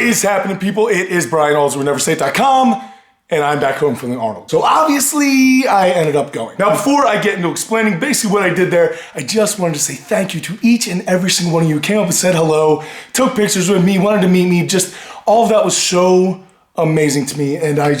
What is happening, people? It is Brian, Alsruhe, NEVERsate.com, and I'm back home from the Arnold. So obviously, I ended up going. Now, before I get into explaining basically what I did there, I just wanted to say thank you to each and every single one of you who came up and said hello, took pictures with me, wanted to meet me. Just all of that was so amazing to me, and I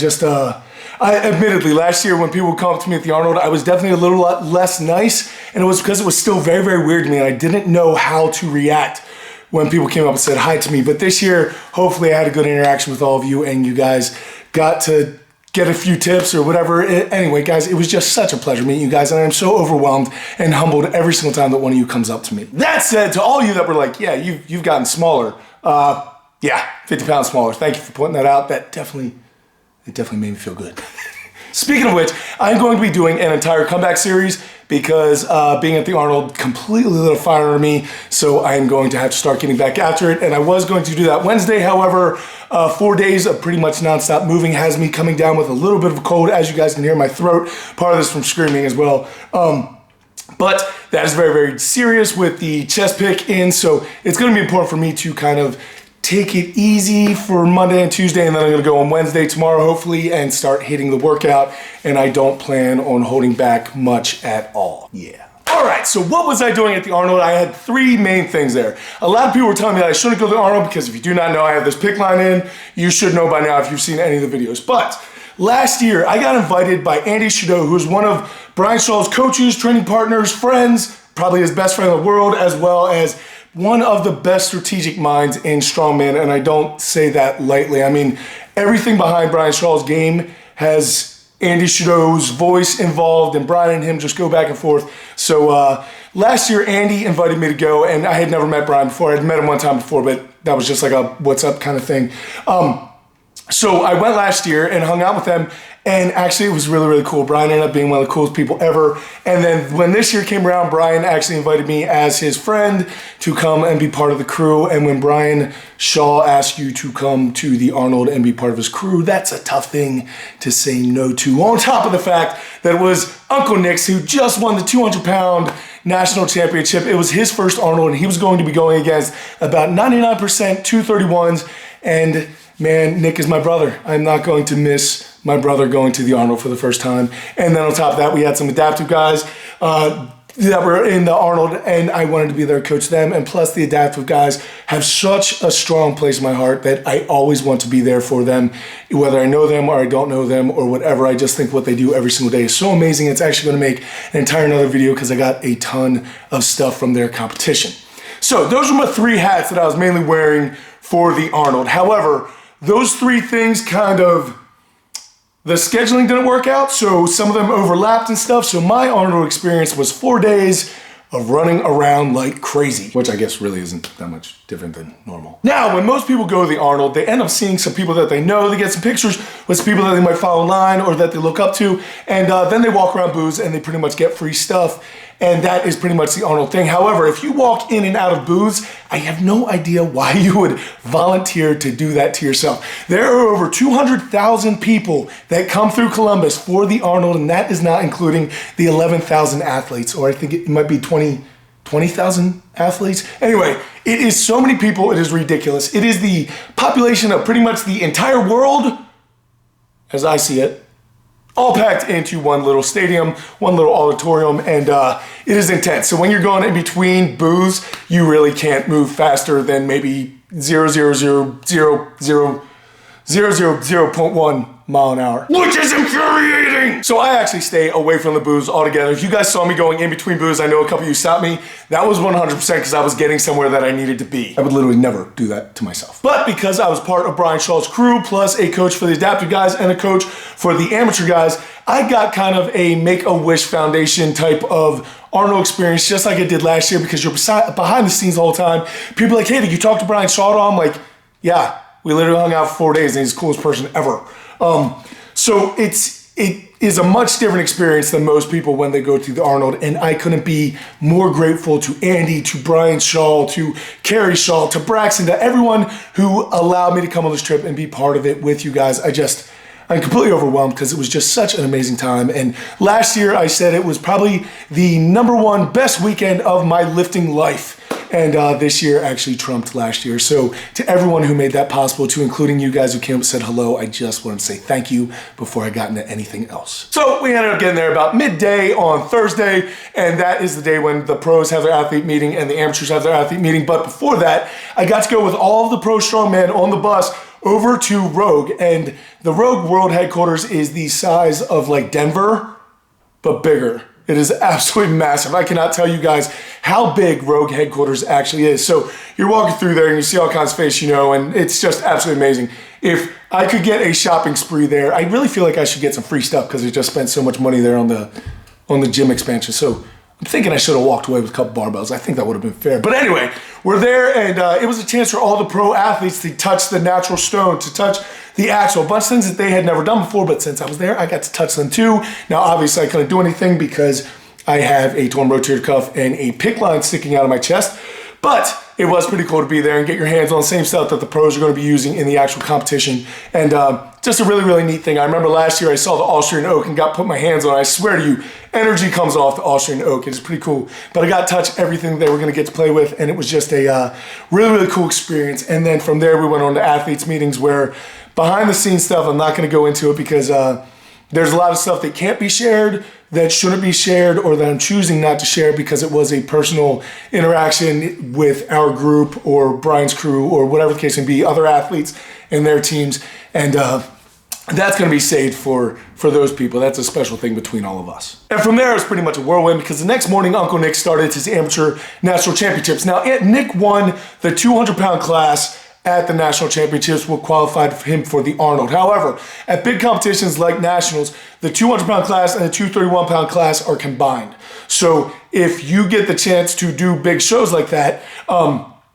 admittedly, last year when people would come up to me at the Arnold, I was definitely a little lot less nice, and it was because it was still very, very weird to me, and I didn't know how to react when people came up and said hi to me. But this year, hopefully I had a good interaction with all of you, and you guys got to get a few tips or whatever. Anyway, guys, it was just such a pleasure meeting you guys, and I'm so overwhelmed and humbled every single time that one of you comes up to me. That said, to all of you that were like, yeah, you've gotten smaller, yeah, 50 pounds smaller. Thank you for pointing that out. It definitely made me feel good. Speaking of which, I'm going to be doing an entire comeback series because being at the Arnold completely lit a fire under me, so I'm going to have to start getting back after it, and I was going to do that Wednesday. However, 4 days of pretty much nonstop moving has me coming down with a little bit of a cold, as you guys can hear in my throat, part of this from screaming as well. But that is very, very serious with the chest pick in, so it's going to be important for me to kind of take it easy for Monday and Tuesday, and then I'm gonna go on Wednesday tomorrow, hopefully, and start hitting the workout, and I don't plan on holding back much at all. Yeah. All right, so what was I doing at the Arnold? I had three main things there. A lot of people were telling me that I shouldn't go to the Arnold because if you do not know, I have this pick line in. You should know by now if you've seen any of the videos. But last year, I got invited by Andy Shadow, who's one of Brian Shaw's coaches, training partners, friends, probably his best friend in the world, as well as one of the best strategic minds in Strongman, and I don't say that lightly. I mean, everything behind Brian Shaw's game has Andy Shadow's voice involved, and Brian and him just go back and forth. So last year, Andy invited me to go, and I had never met Brian before. I'd met him one time before, but that was just like a what's up kind of thing. So I went last year and hung out with them, and actually it was really, really cool. Brian ended up being one of the coolest people ever. And then when this year came around, Brian actually invited me as his friend to come and be part of the crew. And when Brian Shaw asks you to come to the Arnold and be part of his crew, that's a tough thing to say no to. On top of the fact that it was Uncle Nick's, who just won the 200-pound national championship. It was his first Arnold, and he was going to be going against about 99% 231s. And man, Nick is my brother. I'm not going to miss my brother going to the Arnold for the first time. And then on top of that, we had some adaptive guys that were in the Arnold, and I wanted to be there to coach them. And plus, the adaptive guys have such a strong place in my heart that I always want to be there for them, whether I know them or I don't know them or whatever. I just think what they do every single day is so amazing. It's actually going to make an entire another video because I got a ton of stuff from their competition. So those were my three hats that I was mainly wearing for the Arnold. However, those three things the scheduling didn't work out, so some of them overlapped and stuff. So my Arnold experience was 4 days of running around like crazy, which I guess really isn't that much different than normal. Now, when most people go to the Arnold, they end up seeing some people that they know. They get some pictures with some people that they might follow online or that they look up to, and then they walk around booths and they pretty much get free stuff. And that is pretty much the Arnold thing. However, if you walk in and out of booths, I have no idea why you would volunteer to do that to yourself. There are over 200,000 people that come through Columbus for the Arnold, and that is not including the 11,000 athletes, or I think it might be 20,000 athletes. Anyway, it is so many people, it is ridiculous. It is the population of pretty much the entire world, as I see it, all packed into one little stadium, one little auditorium, and it is intense. So when you're going in between booths, you really can't move faster than maybe 0.1 mile an hour, which is infuriating. So I actually stay away from the booths altogether. If you guys saw me going in between booths, I know a couple of you stopped me. That was 100% because I was getting somewhere that I needed to be. I would literally never do that to myself. But because I was part of Brian Shaw's crew, plus a coach for the adaptive guys and a coach for the amateur guys, I got kind of a Make-A-Wish Foundation type of Arnold experience, just like I did last year, because you're behind the scenes the whole time. People are like, hey, did you talk to Brian Shaw at all? I'm like, yeah, we literally hung out for 4 days and he's the coolest person ever. So it is a much different experience than most people when they go to the Arnold, and I couldn't be more grateful to Andy, to Brian Shaw, to Carrie Shaw, to Braxton, to everyone who allowed me to come on this trip and be part of it with you guys. I'm completely overwhelmed because it was just such an amazing time. And last year I said it was probably the #1 best weekend of my lifting life. And this year actually trumped last year. So to everyone who made that possible, to including you guys who came up and said hello, I just wanted to say thank you before I got into anything else. So we ended up getting there about midday on Thursday, and that is the day when the pros have their athlete meeting and the amateurs have their athlete meeting. But before that, I got to go with all of the pro strongmen on the bus over to Rogue. And the Rogue World Headquarters is the size of like Denver, but bigger. It is absolutely massive. I cannot tell you guys how big Rogue Headquarters actually is. So you're walking through there and you see all kinds of space, you know, and it's just absolutely amazing. If I could get a shopping spree there, I really feel like I should get some free stuff because I just spent so much money there on the gym expansion. So I'm thinking I should have walked away with a couple barbells. I think that would have been fair. But anyway, we're there, and it was a chance for all the pro athletes to touch the natural stone, to touch the axle, a bunch of things that they had never done before, but since I was there, I got to touch them too. Now, obviously, I couldn't do anything because I have a torn rotator cuff and a PICC line sticking out of my chest, but it was pretty cool to be there and get your hands on the same stuff that the pros are going to be using in the actual competition. And just a really, really neat thing. I remember last year I saw the Alsruhe oak and got put my hands on it. I swear to you, energy comes off the Alsruhe oak. It's pretty cool. But I got to touch everything they were going to get to play with, and it was just a really, really cool experience. And then from there, we went on to athletes meetings where behind the scenes stuff, I'm not going to go into it because there's a lot of stuff that can't be shared, that shouldn't be shared, or that I'm choosing not to share because it was a personal interaction with our group or Brian's crew or whatever the case may be, other athletes and their teams. And that's going to be saved for those people. That's a special thing between all of us. And from there, it was pretty much a whirlwind because the next morning, Uncle Nick started his amateur national championships. Now, Nick won the 200-pound class at the national championships, what qualified him for the Arnold. However, at big competitions like nationals, the 200-pound class and the 231-pound class are combined. So if you get the chance to do big shows like that,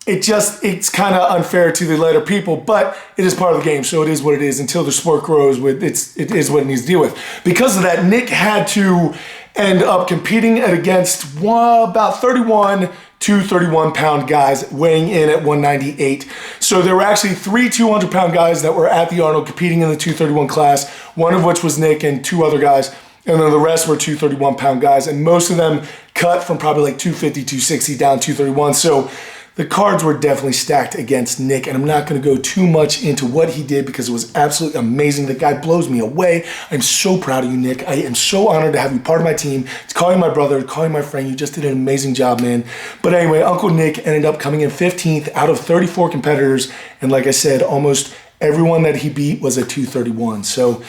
it's kind of unfair to the later people, but it is part of the game, so it is what it is. Until the sport grows, it is what it needs to deal with. Because of that, Nick had to end up competing against about 31 231-pound guys weighing in at 198. So there were actually 3 200-pound guys that were at the Arnold competing in the 231 class, one of which was Nick and 2 other guys, and then the rest were 231-pound guys, and most of them cut from probably like 250, 260 down 231. So the cards were definitely stacked against Nick, and I'm not going to go too much into what he did because it was absolutely amazing. The guy blows me away. I'm so proud of you, Nick. I am so honored to have you part of my team. To call you my brother, to call you my friend. You just did an amazing job, man. But anyway, Uncle Nick ended up coming in 15th out of 34 competitors, and like I said, almost everyone that he beat was a 231. So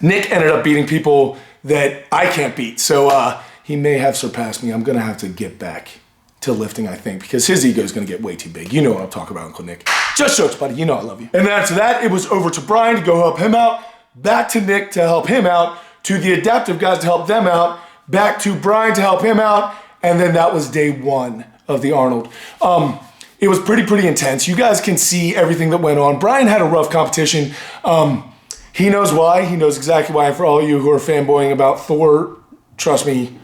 Nick ended up beating people that I can't beat. So he may have surpassed me. I'm going to have to get back to lifting, I think, because his ego is going to get way too big. You know what I'm talking about, Uncle Nick. Just jokes, buddy. You know I love you. And then after that, it was over to Brian to go help him out, back to Nick to help him out, to the adaptive guys to help them out, back to Brian to help him out, and then that was day 1 of the Arnold. It was pretty intense. You guys can see everything that went on. Brian had a rough competition. He knows why. He knows exactly why. For all of you who are fanboying about Thor, trust me,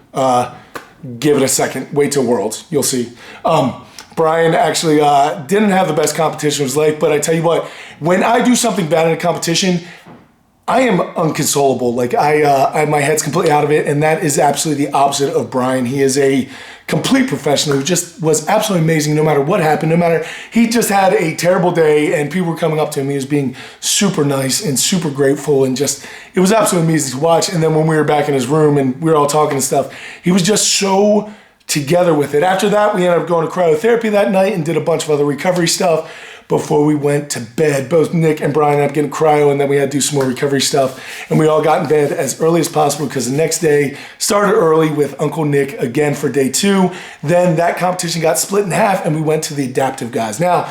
give it a second. Wait till Worlds. You'll see. Brian actually didn't have the best competition of his life, but I tell you what, when I do something bad in a competition, I am unconsolable. Like my head's completely out of it, and that is absolutely the opposite of Brian. He is a complete professional who just was absolutely amazing no matter what happened, he just had a terrible day and people were coming up to him. He was being super nice and super grateful, and just, it was absolutely amazing to watch. And then when we were back in his room and we were all talking and stuff, he was just so together with it. After that, we ended up going to cryotherapy that night and did a bunch of other recovery stuff before we went to bed. Both Nick and Brian ended up getting cryo, and then we had to do some more recovery stuff. And we all got in bed as early as possible because the next day started early with Uncle Nick again for day 2. Then that competition got split in half and we went to the adaptive guys. Now,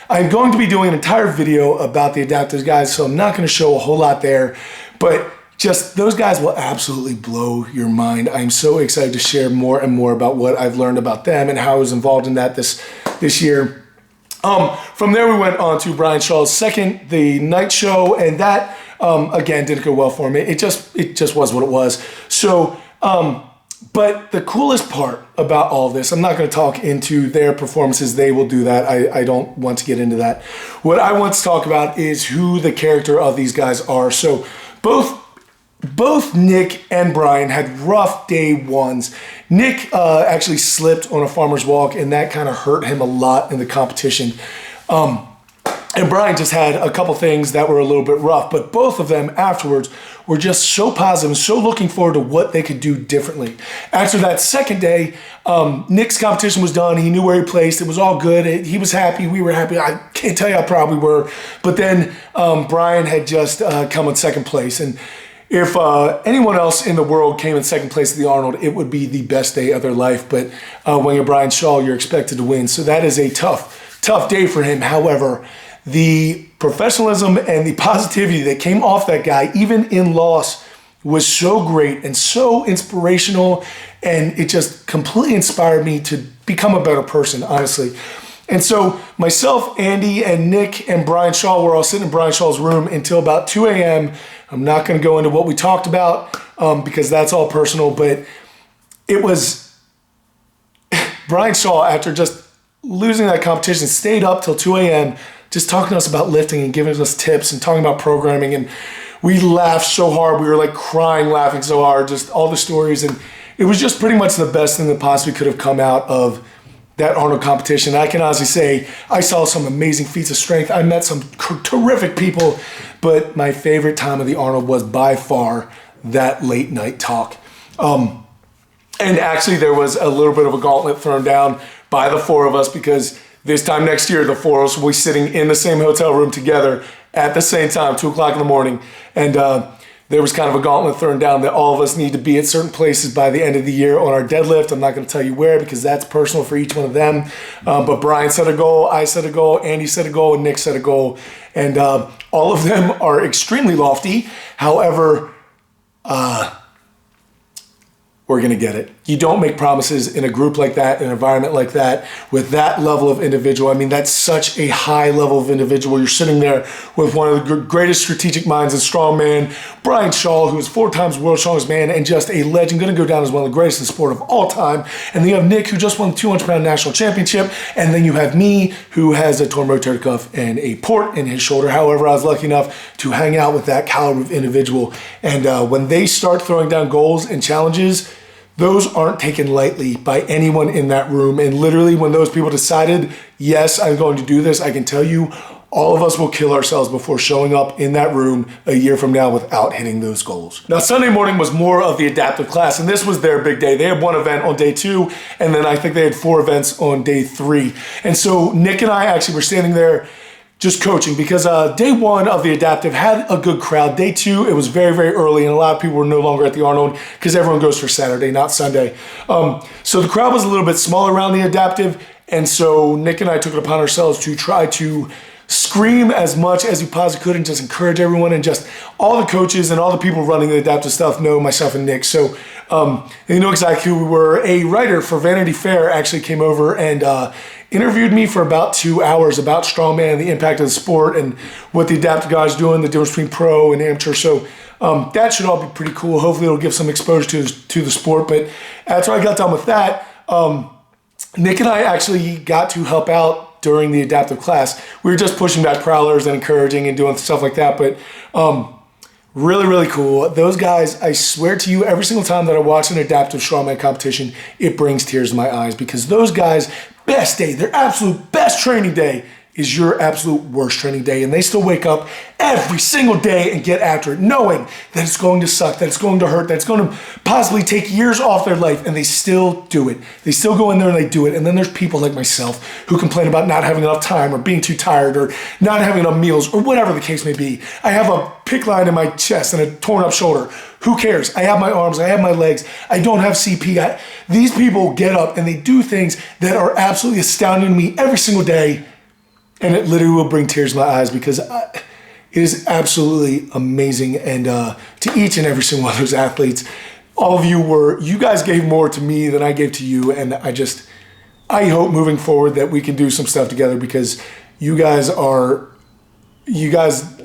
I'm going to be doing an entire video about the adaptive guys, so I'm not going to show a whole lot there, but just those guys will absolutely blow your mind. I'm so excited to share more and more about what I've learned about them and how I was involved in that this year. From there, we went on to Brian Shaw's second, the night show, and that, again, didn't go well for me. It just was what it was. So, but the coolest part about all of this, I'm not going to talk into their performances. They will do that. I don't want to get into that. What I want to talk about is who the character of these guys are. So both both Nick and Brian had rough day ones. Nick actually slipped on a farmer's walk, and that kind of hurt him a lot in the competition. And Brian just had a couple things that were a little bit rough, but both of them afterwards were just so positive, so looking forward to what they could do differently. After that second day, Nick's competition was done. He knew where he placed. It was all good. He was happy. We were happy. I can't tell you how proud we were. But then Brian had just come in second place. And if anyone else in the world came in second place at the Arnold, it would be the best day of their life. But when you're Brian Shaw, you're expected to win. So that is a tough day for him. However, the professionalism and the positivity that came off that guy, even in loss, was so great and so inspirational, and it just completely inspired me to become a better person, honestly. And so myself, Andy, and Nick, and Brian Shaw were all sitting in Brian Shaw's room until about 2 a.m. I'm not going to go into what we talked about because that's all personal, but it was Brian Shaw, after just losing that competition, stayed up till 2 a.m. just talking to us about lifting and giving us tips and talking about programming. And we laughed so hard. We were like crying, laughing so hard, just all the stories. And it was just pretty much the best thing that possibly could have come out of that Arnold competition. I can honestly say I saw some amazing feats of strength. I met some terrific people, but my favorite time of the Arnold was by far that late night talk. And actually there was a little bit of a gauntlet thrown down by the four of us, because this time next year, the four of us will be sitting in the same hotel room together at the same time, 2 o'clock in the morning. And there was kind of a gauntlet thrown down that all of us need to be at certain places by the end of the year on our deadlift. I'm not going to tell you where because that's personal for each one of them. But Brian set a goal, I set a goal, Andy set a goal, and Nick set a goal. And all of them are extremely lofty. However, we're going to get it. You don't make promises in a group like that, in an environment like that, with that level of individual. I mean, that's such a high level of individual. You're sitting there with one of the greatest strategic minds in Strongman, Brian Shaw, who is 4 times world's strongest man and just a legend, going to go down as one of the greatest in the sport of all time. And then you have Nick, who just won the 200-pound national championship. And then you have me, who has a torn rotator cuff and a port in his shoulder. However, I was lucky enough to hang out with that caliber of individual. And when they start throwing down goals and challenges, those aren't taken lightly by anyone in that room. And literally when those people decided, yes, I'm going to do this, I can tell you, all of us will kill ourselves before showing up in that room a year from now without hitting those goals. Now, Sunday morning was more of the adaptive class, and this was their big day. They had 1 event on day 2, and then I think they had 4 events on day 3. And so Nick and I actually were standing there just coaching, because day 1 of the adaptive had a good crowd. Day 2, it was very, very early, and a lot of people were no longer at the Arnold because everyone goes for Saturday, not Sunday. So the crowd was a little bit smaller around the adaptive, and so Nick and I took it upon ourselves to try to scream as much as we possibly could and just encourage everyone. And just all the coaches and all the people running the adaptive stuff know myself and Nick. So they know exactly who we were. A writer for Vanity Fair actually came over and interviewed me for about 2 hours about Strongman, the impact of the sport, and what the adaptive guys doing, the difference between pro and amateur. So that should all be pretty cool. Hopefully it'll give some exposure to the sport. But after I got done with that, Nick and I actually got to help out during the adaptive class. We were just pushing back prowlers and encouraging and doing stuff like that. But really, really cool. Those guys, I swear to you, every single time that I watch an adaptive strongman competition, it brings tears to my eyes, because those guys, best day, their absolute best training day is your absolute worst training day. And they still wake up every single day and get after it, knowing that it's going to suck, that it's going to hurt, that it's going to possibly take years off their life, and they still do it. They still go in there and they do it. And then there's people like myself who complain about not having enough time or being too tired or not having enough meals or whatever the case may be. I have a PICC line in my chest and a torn up shoulder. Who cares? I have my arms, I have my legs, I don't have CP. These people get up and they do things that are absolutely astounding to me every single day. And it literally will bring tears to my eyes, because it is absolutely amazing. And to each and every single one of those athletes, all of you guys gave more to me than I gave to you. And I hope moving forward that we can do some stuff together, because you guys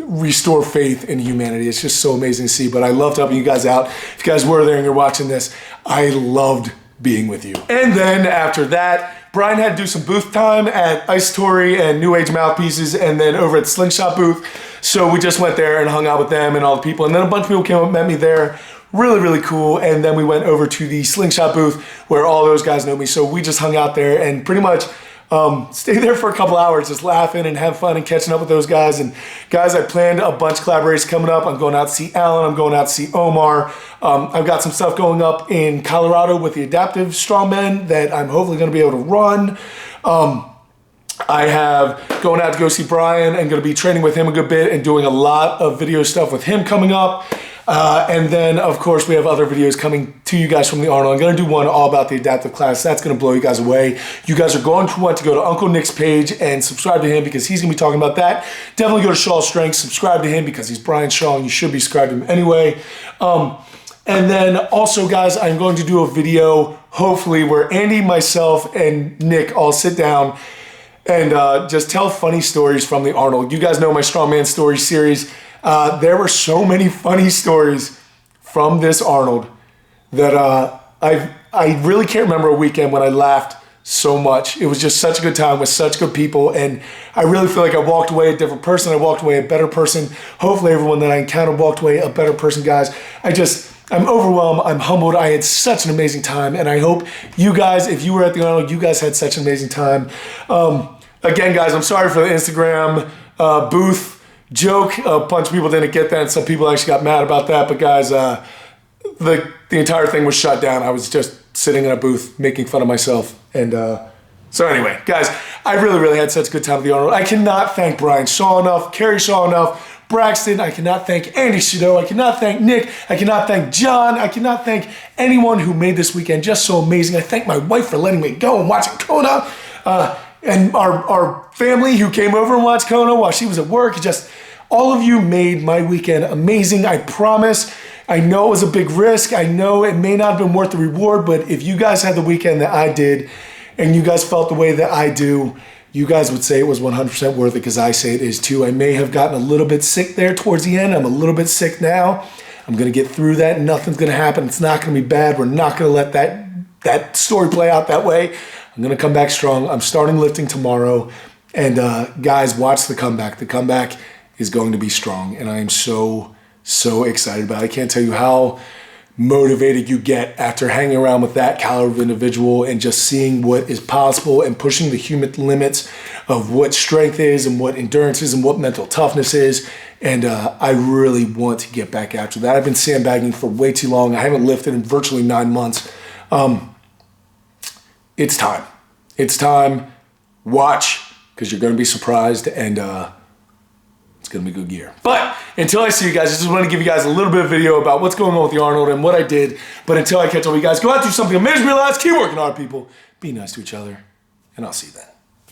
restore faith in humanity. It's just so amazing to see. But I loved helping you guys out. If you guys were there and you're watching this, I loved being with you. And then after that, Brian had to do some booth time at Ice Tory and New Age Mouthpieces, and then over at Slingshot booth. So we just went there and hung out with them and all the people. And then a bunch of people came up and met me there. Really, really cool. And then we went over to the slingshot booth where all those guys know me. So we just hung out there and pretty much stayed there for a couple hours, just laughing and having fun and catching up with those guys. And guys, I planned a bunch of collaborations coming up. I'm going out to see Alan. I'm going out to see Omar. I've got some stuff going up in Colorado with the adaptive strongmen that I'm hopefully going to be able to run. I have going out to go see Brian and going to be training with him a good bit and doing a lot of video stuff with him coming up. And then, of course, we have other videos coming to you guys from the Arnold. I'm going to do one all about the adaptive class. That's going to blow you guys away. You guys are going to want to go to Uncle Nick's page and subscribe to him because he's going to be talking about that. Definitely go to Shaw's Strength, subscribe to him because he's Brian Shaw and you should be subscribed to him anyway. And then also, guys, I'm going to do a video, hopefully, where Andy, myself, and Nick all sit down and just tell funny stories from the Arnold. You guys know my Strongman Story series. There were so many funny stories from this Arnold that I really can't remember a weekend when I laughed so much. It was just such a good time with such good people, and I really feel like I walked away a different person. I walked away a better person. Hopefully everyone that I encountered walked away a better person, guys. I'm overwhelmed. I'm humbled. I had such an amazing time, and I hope you guys, if you were at the Arnold, you guys had such an amazing time. Again, guys, I'm sorry for the Instagram booth joke. A bunch of people didn't get that, and some people actually got mad about that. But guys, the entire thing was shut down. I was just sitting in a booth making fun of myself. And so anyway, guys, I really, really had such a good time with the Arnold. I cannot thank Brian Shaw enough, Carrie Shaw enough, Braxton. I cannot thank Andy Shadow. I cannot thank Nick. I cannot thank John. I cannot thank anyone who made this weekend just so amazing. I thank my wife for letting me go and watching Kona. And our family who came over and watched Kona while she was at work. Just all of you made my weekend amazing. I promise. I know it was a big risk. I know it may not have been worth the reward, but if you guys had the weekend that I did and you guys felt the way that I do, you guys would say it was 100% worth it because I say it is too. I may have gotten a little bit sick there towards the end. I'm a little bit sick now. I'm going to get through that. Nothing's going to happen. It's not going to be bad. We're not going to let that story play out that way. I'm going to come back strong. I'm starting lifting tomorrow. And guys, watch the comeback. The comeback is going to be strong. And I am so excited about it. I can't tell you how motivated you get after hanging around with that caliber of individual and just seeing what is possible and pushing the human limits of what strength is and what endurance is and what mental toughness is. And I really want to get back after that. I've been sandbagging for way too long. I haven't lifted in virtually 9 months. It's time. It's time. Watch, because you're going to be surprised, and it's going to be a good year. But until I see you guys, I just want to give you guys a little bit of video about what's going on with the Arnold and what I did. But until I catch up with you guys, go out, do something amazing, realize, keep working hard, people. Be nice to each other, and I'll see you then.